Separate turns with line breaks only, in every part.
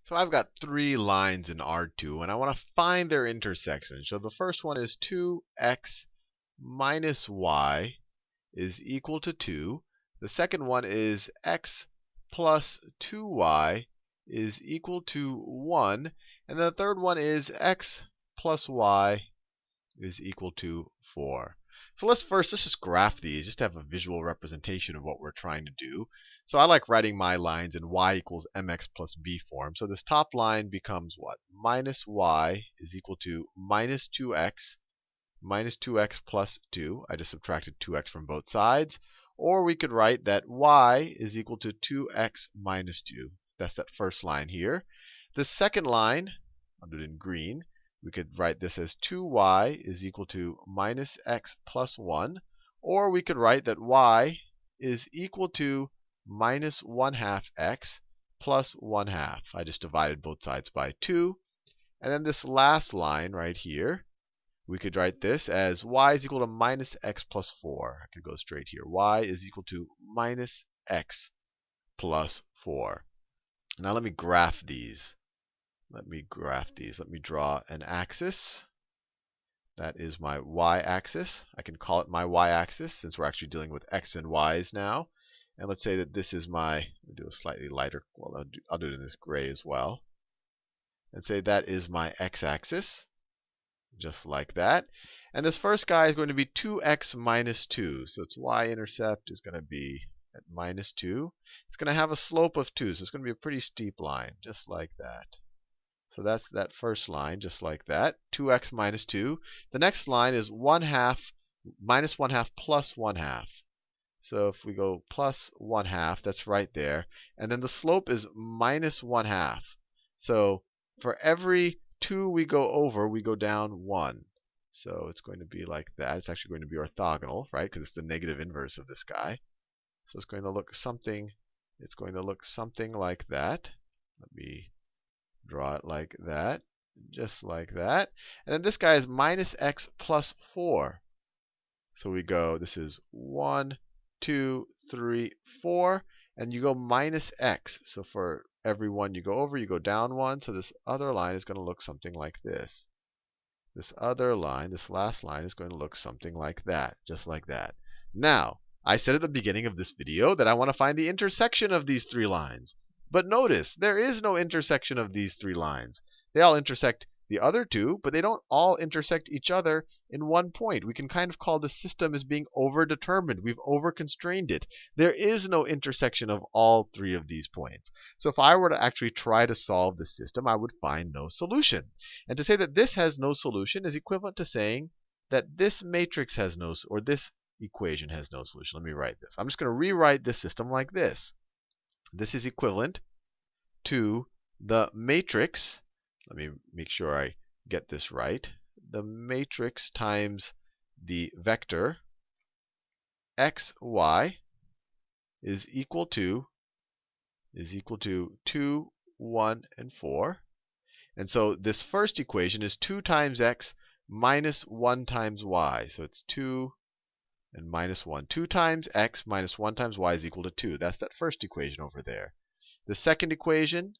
So I've got three lines in R2, and I want to find their intersection. So the first one is 2x minus y is equal to 2. The second one is x plus 2y is equal to 1. And the third one is x plus y is equal to 4. So let's just graph these, just to have a visual representation of what we're trying to do. So I like writing my lines in y equals mx plus b form. So this top line becomes what? Minus y is equal to minus 2x plus 2. I just subtracted 2x from both sides. Or we could write that y is equal to 2x minus 2. That's that first line here. The second line, I'll do it in green. We could write this as 2y is equal to minus x plus 1. Or we could write that y is equal to minus 1/2 x plus 1/2. I just divided both sides by 2. And then this last line right here, we could write this as y is equal to minus x plus 4. I could go straight here. Y is equal to minus x plus 4. Now let me graph these. Let me draw an axis. That is my y-axis. I can call it my y-axis since we're actually dealing with x and y's now. And let's say that this is my, I'll do a slightly lighter, well, I'll do it in this gray as well. And say that is my x-axis, just like that. And this first guy is going to be 2x minus 2. So its y-intercept is going to be at minus 2. It's going to have a slope of 2, so it's going to be a pretty steep line, just like that. So that's that first line, just like that. 2x minus 2. The next line is 1/2 minus 1/2 plus 1/2. So if we go plus 1/2, that's right there. And then the slope is minus 1/2. So for every 2 we go over, we go down 1. So it's going to be like that. It's actually going to be orthogonal, right? Because it's the negative inverse of this guy. So it's going to look something like that. Let me draw it like that, just like that. And then this guy is minus x plus 4. So we go, this is 1, 2, 3, 4, and you go minus x. So for every 1 you go over, you go down 1. So this other line is going to look something like this. This other line, this last line, is going to look something like that, just like that. Now, I said at the beginning of this video that I want to find the intersection of these three lines. But notice, there is no intersection of these three lines. They all intersect the other two, but they don't all intersect each other in one point. We can kind of call the system as being overdetermined. We've overconstrained it. There is no intersection of all three of these points. So if I were to actually try to solve the system, I would find no solution. And to say that this has no solution is equivalent to saying that this matrix has no, or this equation has no solution. Let me write this. I'm just going to rewrite this system like this. This is equivalent to the matrix. Let me make sure I get this right. The matrix times the vector x, y is equal to 2, 1, and 4. And so this first equation is 2 times x minus 1 times y. So it's 2 and minus 1. 2 times x minus 1 times y is equal to 2. That's that first equation over there. The second equation,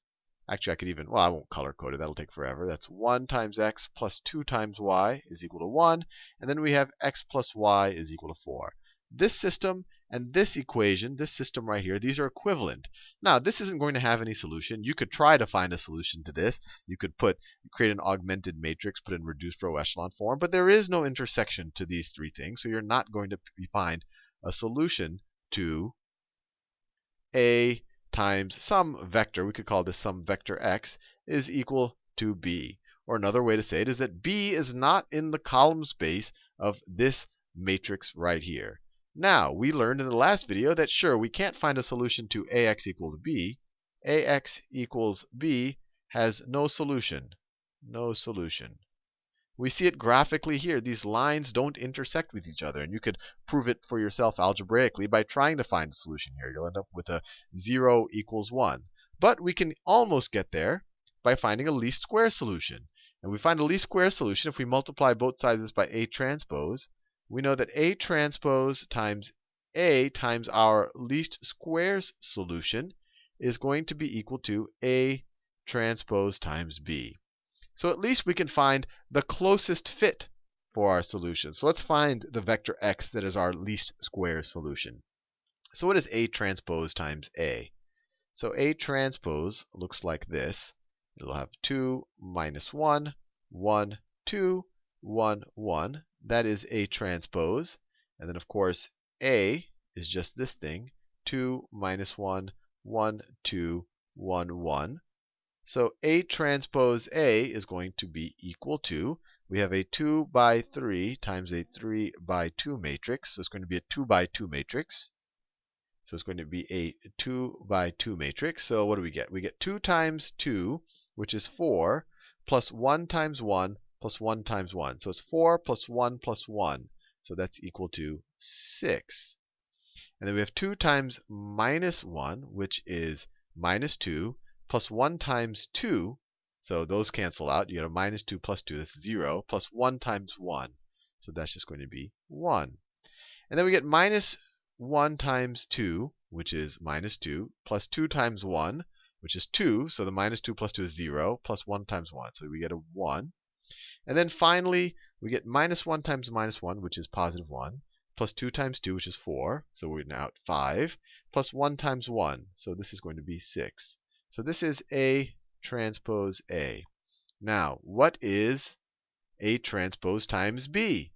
actually I could even, well, I won't color code it. That'll take forever. That's 1 times x plus 2 times y is equal to 1. And then we have x plus y is equal to 4. This system and this equation, this system right here, these are equivalent. Now, this isn't going to have any solution. You could try to find a solution to this. You could create an augmented matrix, put it in reduced row echelon form. But there is no intersection to these three things. So you're not going to find a solution to a times some vector, we could call this some vector x, is equal to b. Or another way to say it is that b is not in the column space of this matrix right here. Now, we learned in the last video that sure, we can't find a solution to ax equal to b. Ax equals b has no solution. No solution. We see it graphically here. These lines don't intersect with each other. And you could prove it for yourself algebraically by trying to find a solution here. You'll end up with a 0 equals 1. But we can almost get there by finding a least square solution. And we find a least square solution if we multiply both sides of this by A transpose. We know that A transpose times A times our least squares solution is going to be equal to A transpose times B. So at least we can find the closest fit for our solution. So let's find the vector x that is our least square solution. So what is A transpose times A? So A transpose looks like this. It'll have 2 minus 1, 1, 2, 1, 1. That is A transpose. And then, of course, A is just this thing, 2 minus 1, 1, 2, 1, 1. So A transpose A is going to be equal to, we have a 2 by 3 times a 3 by 2 matrix. So it's going to be a 2 by 2 matrix. So it's going to be a 2 by 2 matrix. So what do we get? We get 2 times 2, which is 4, plus 1 times 1, plus 1 times 1. So it's 4 plus 1 plus 1. So that's equal to 6. And then we have 2 times minus 1, which is minus 2, plus 1 times 2. So those cancel out. You get a minus 2 plus 2. That's 0, plus 1 times 1. So that's just going to be 1. And then we get minus 1 times 2, which is minus 2, plus 2 times 1, which is 2. So the minus 2 plus 2 is 0, plus 1 times 1. So we get a 1. And then finally, we get minus 1 times minus 1, which is positive 1, plus 2 times 2, which is 4. So we're now at 5, plus 1 times 1. So this is going to be 6. So this is A transpose A. Now, what is A transpose times B?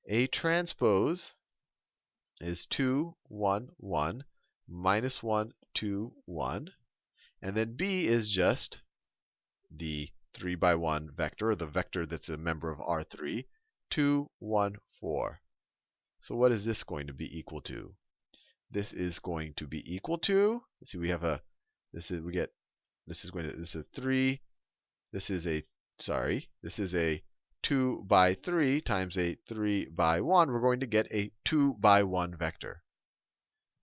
A transpose is 2, 1, 1, minus 1, 2, 1. And then B is just the 3 by 1 vector, or the vector that's a member of R3, 2, 1, 4. So what is this going to be equal to? This is going to be equal to, let's see, we have a, this is, we get, this is going to, this is a 3, this is a 2 by 3 times a 3 by 1. We're going to get a 2 by 1 vector.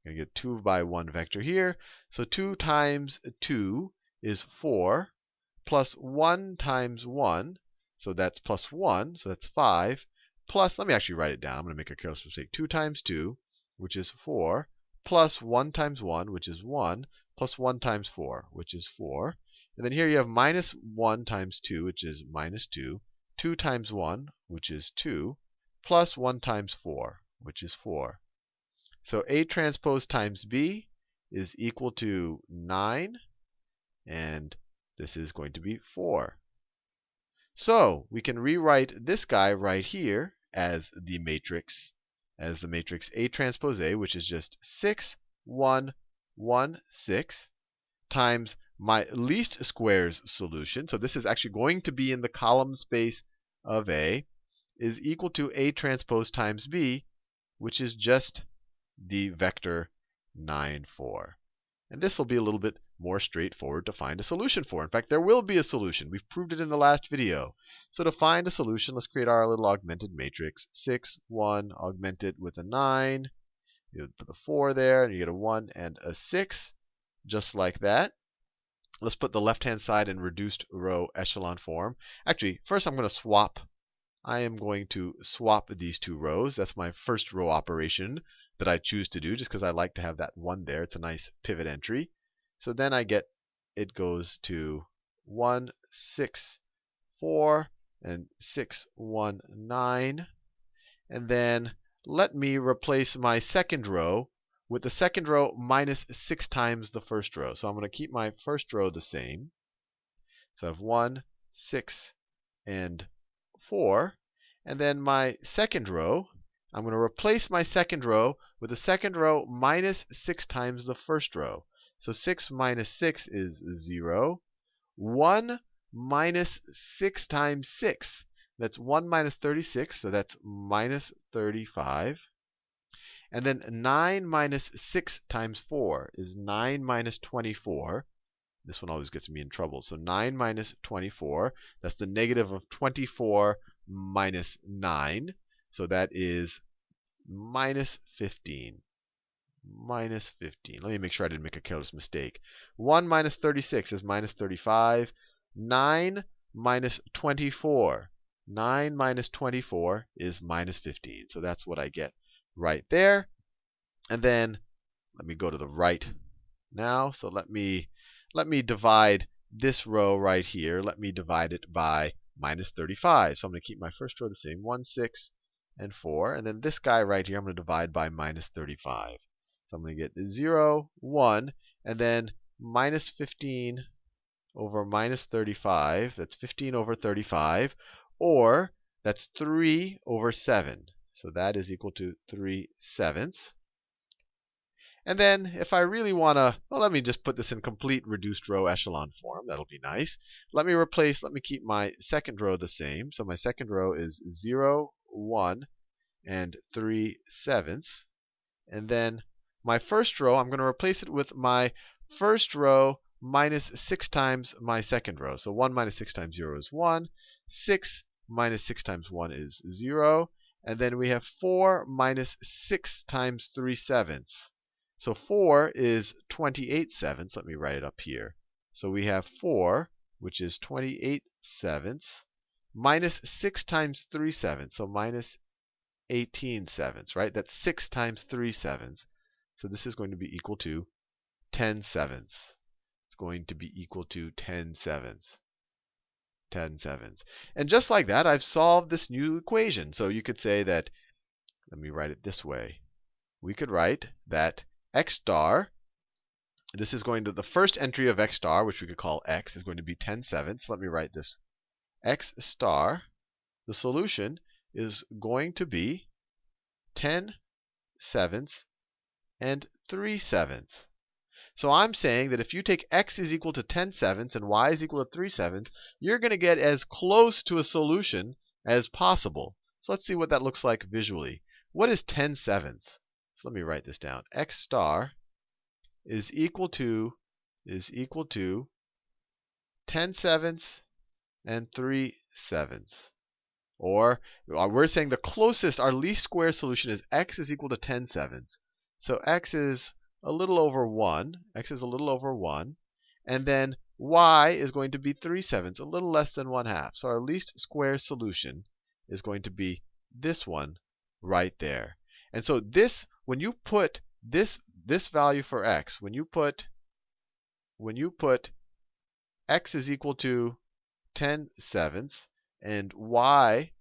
We're going to get 2 by 1 vector here. So 2 times 2 is 4, plus 1 times 1, so that's plus 1, so that's 5, plus, let me actually write it down. I'm going to make a careless mistake. 2 times 2, which is 4, plus 1 times 1, which is 1, plus 1 times 4, which is 4. And then here you have minus 1 times 2, which is minus 2, 2 times 1, which is 2, plus 1 times 4, which is 4. So A transpose times B is equal to 9, and this is going to be 4. So we can rewrite this guy right here as the matrix A transpose A, which is just 6, 1, 1, 6, times my least squares solution. So this is actually going to be in the column space of A, is equal to A transpose times B, which is just the vector 9, 4. And this will be a little bit more straightforward to find a solution for. In fact, there will be a solution. We've proved it in the last video. So to find a solution, let's create our little augmented matrix. 6, 1, augmented with a 9. You put the 4 there, and you get a 1 and a 6, just like that. Let's put the left-hand side in reduced row echelon form. Actually, first I'm going to swap. I am going to swap these two rows. That's my first row operation that I choose to do, just because I like to have that 1 there. It's a nice pivot entry. So then I get, it goes to 1, 6, 4, and 6, 1, 9. And then let me replace my second row with the second row minus 6 times the first row. So I'm going to keep my first row the same. So I have 1, 6, and 4. And then my second row, I'm going to replace my second row with the second row minus 6 times the first row. So 6 minus 6 is 0. 1 minus 6 times 6. That's 1 minus 36, so that's minus 35. And then 9 minus 6 times 4 is 9 minus 24. This one always gets me in trouble. So 9 minus 24, that's the negative of 24 minus 9. So that is minus 15. Minus 15. Let me make sure I didn't make a careless mistake. 1 minus 36 is minus 35. 9 minus 24. 9 minus 24 is minus 15. So that's what I get right there. And then let me go to the right now. So let me divide this row right here, let me divide it by minus 35. So I'm going to keep my first row the same, 1, 6, and 4. And then this guy right here, I'm going to divide by minus 35. So I'm going to get 0, 1, and then minus 15 over minus 35. That's 15 over 35. Or that's 3 over 7. So that is equal to 3/7. And then if I really want to, well, let me just put this in complete reduced row echelon form. That'll be nice. Let me keep my second row the same. So my second row is 0, 1, and 3/7. And then my first row, I'm going to replace it with my first row minus 6 times my second row. So 1 minus 6 times 0 is 1. 6 minus 6 times 1 is 0. And then we have 4 minus 6 times 3/7. So 4 is 28/7. Let me write it up here. So we have 4, which is 28/7, minus 6 times 3/7. So minus 18/7, right? That's 6 times 3/7. So this is going to be equal to 10/7. It's going to be equal to 10/7. 10/7. And just like that, I've solved this new equation. So you could say that, let me write it this way. We could write that x star, this is going to, the first entry of x star, which we could call x, is going to be 10/7. Let me write this. X star, the solution is going to be 10/7 and 3/7. So I'm saying that if you take x is equal to 10/7 and y is equal to 3/7, you're going to get as close to a solution as possible. So let's see what that looks like visually. What is 10/7? So let me write this down. X star is equal to 10/7 and 3/7. Or we're saying the closest, our least square solution is x is equal to 10/7. So x is a little over 1. X is a little over 1. And then y is going to be 3/7, a little less than 1/2. So our least square solution is going to be this one right there. And so this, when you put this value for x, when you put x is equal to 10/7 and y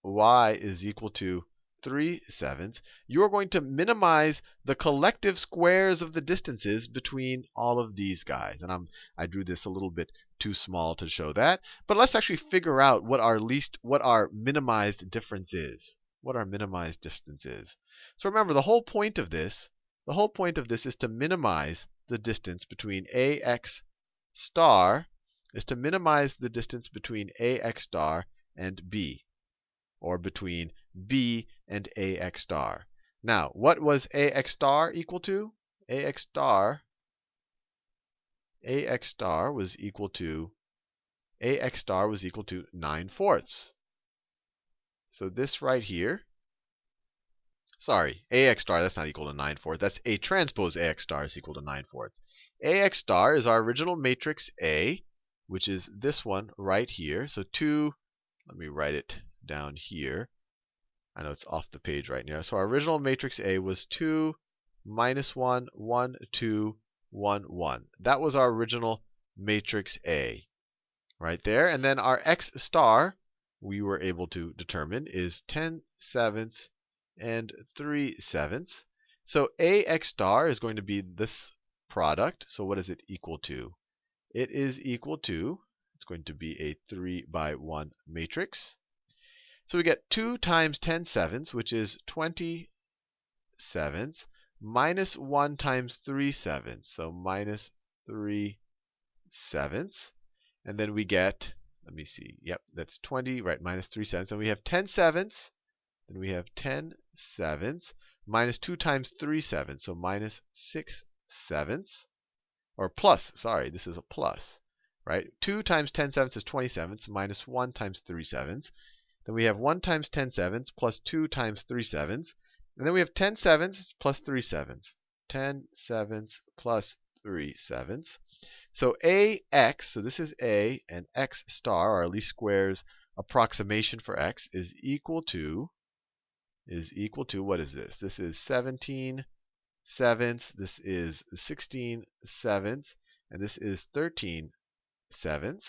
is equal to 3/7, you are going to minimize the collective squares of the distances between all of these guys. And I drew this a little bit too small to show that. But let's actually figure out what our minimized difference is. What our minimized distance is. So remember, the whole point of this is to minimize the distance between ax star, is to minimize the distance between ax star and b, or between b and ax star. Now, what was ax star equal to? Ax star was equal to 9/4. So this right here, sorry, ax star, that's not equal to 9/4. That's A transpose ax star is equal to 9/4. Ax star is our original matrix A, which is this one right here. So 2, let me write it down here. I know it's off the page right now. So our original matrix A was 2, minus 1, 1, 2, 1, 1. That was our original matrix A right there. And then our x star, we were able to determine, is 10/7 and 3/7. So ax star is going to be this product. So what is it equal to? It is equal to, it's going to be a 3/1 matrix. So we get 2 times 10/7, which is 20/7, minus 1 times 3/7, so minus 3/7. And then we get, let me see, yep, that's 20, right, minus 3/7. And we have 10/7, then we have 10/7, minus 2 times 3/7, so minus 6/7. Or plus, sorry, this is a plus, right? 2 times 10/7 is 27, minus 1 times 3/7. Then we have 1 times 10/7 plus 2 times 3/7. And then we have 10/7 plus 3/7. 10/7 plus 3/7. So ax, so this is a, and x star, our least squares approximation for x, is equal to, what is this? This is 17/7, this is 16/7, and this is 13/7. sevenths.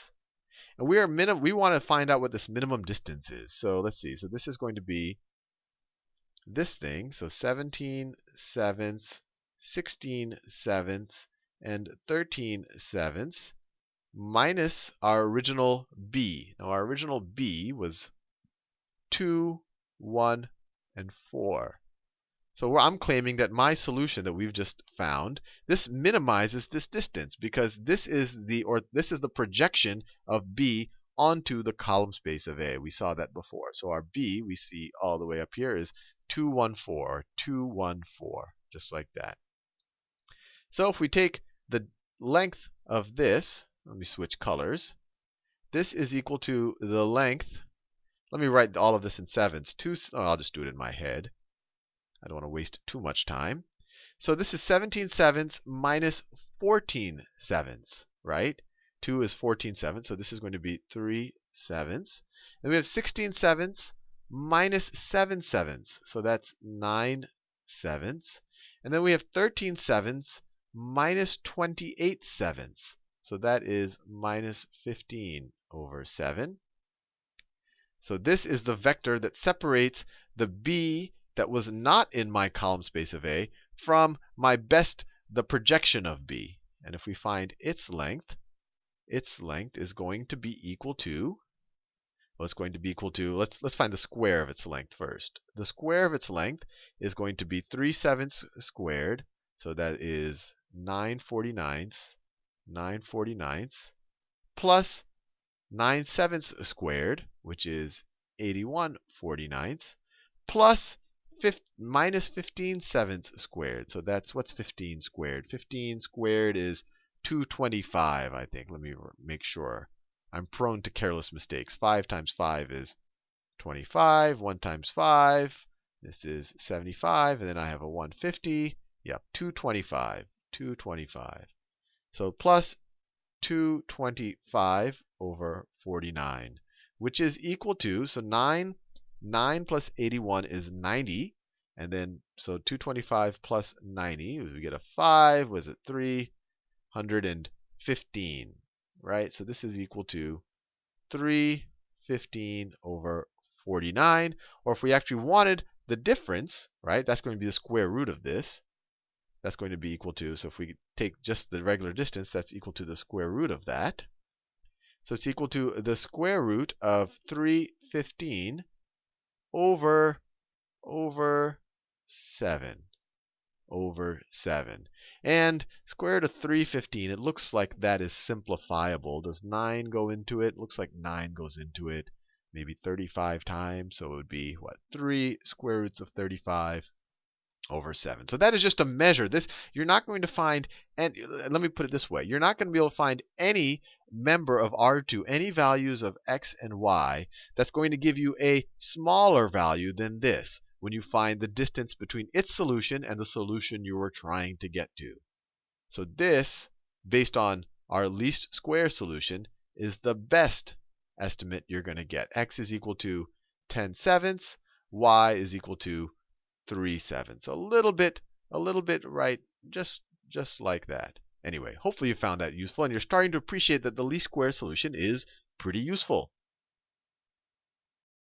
And we want to find out what this minimum distance is. So let's see. So this is going to be this thing. So 17 sevenths, 16 sevenths, and 13 sevenths minus our original b. Now our original b was 2, 1, and 4. So I'm claiming that my solution that we've just found, this minimizes this distance because this is the projection of b onto the column space of A. We saw that before. So our b we see all the way up here is 2, 1, 4, 2, 1, 4, just like that. So if we take the length of this, let me switch colors. This is equal to the length. Let me write all of this in sevenths. I'll just do it in my head. I don't want to waste too much time. So this is 17 sevenths minus 14 sevenths, right? 2 is 14 sevenths, so this is going to be 3 sevenths. And we have 16 sevenths minus 7 sevenths, so that's 9 sevenths. And then we have 13 sevenths minus 28 sevenths, so that is minus 15 over 7. So this is the vector that separates the b that was not in my column space of A from the projection of B. And if we find its length is going to be equal to, let's find the square of its length first. The square of its length is going to be 3 sevenths squared, so that is 9 49ths, plus 9 sevenths squared, which is 81 49ths, plus minus 15 sevenths squared. So that's, what's 15 squared? 15 squared is 225, I think. Let me make sure. I'm prone to careless mistakes. 5 times 5 is 25. 1 times 5, this is 75. And then I have a 150. Yep, 225. 225. So plus 225 over 49, which is equal to, so 9 plus 81 is 90. And then, so 225 plus 90, we get a 5. Was it 315, right? So this is equal to 315 over 49. Or if we actually wanted the difference, right, that's going to be the square root of this. That's going to be equal to, so if we take just the regular distance, that's equal to the square root of that. So it's equal to the square root of 315 over 7. Over 7. And square root of 315, it looks like that is simplifiable. Does 9 go into it? Looks like 9 goes into it maybe 35 times. So it would be, what, 3 square roots of 35 over 7. So that is just a measure. This, you're not going to find, and let me put it this way, you're not going to be able to find any member of R2, any values of x and y, that's going to give you a smaller value than this when you find the distance between its solution and the solution you were trying to get to. So this, based on our least square solution, is the best estimate you're going to get. X is equal to 10 sevenths, y is equal to 3 sevenths. A little bit right, just like that. Anyway, hopefully you found that useful and you're starting to appreciate that the least square solution is pretty useful.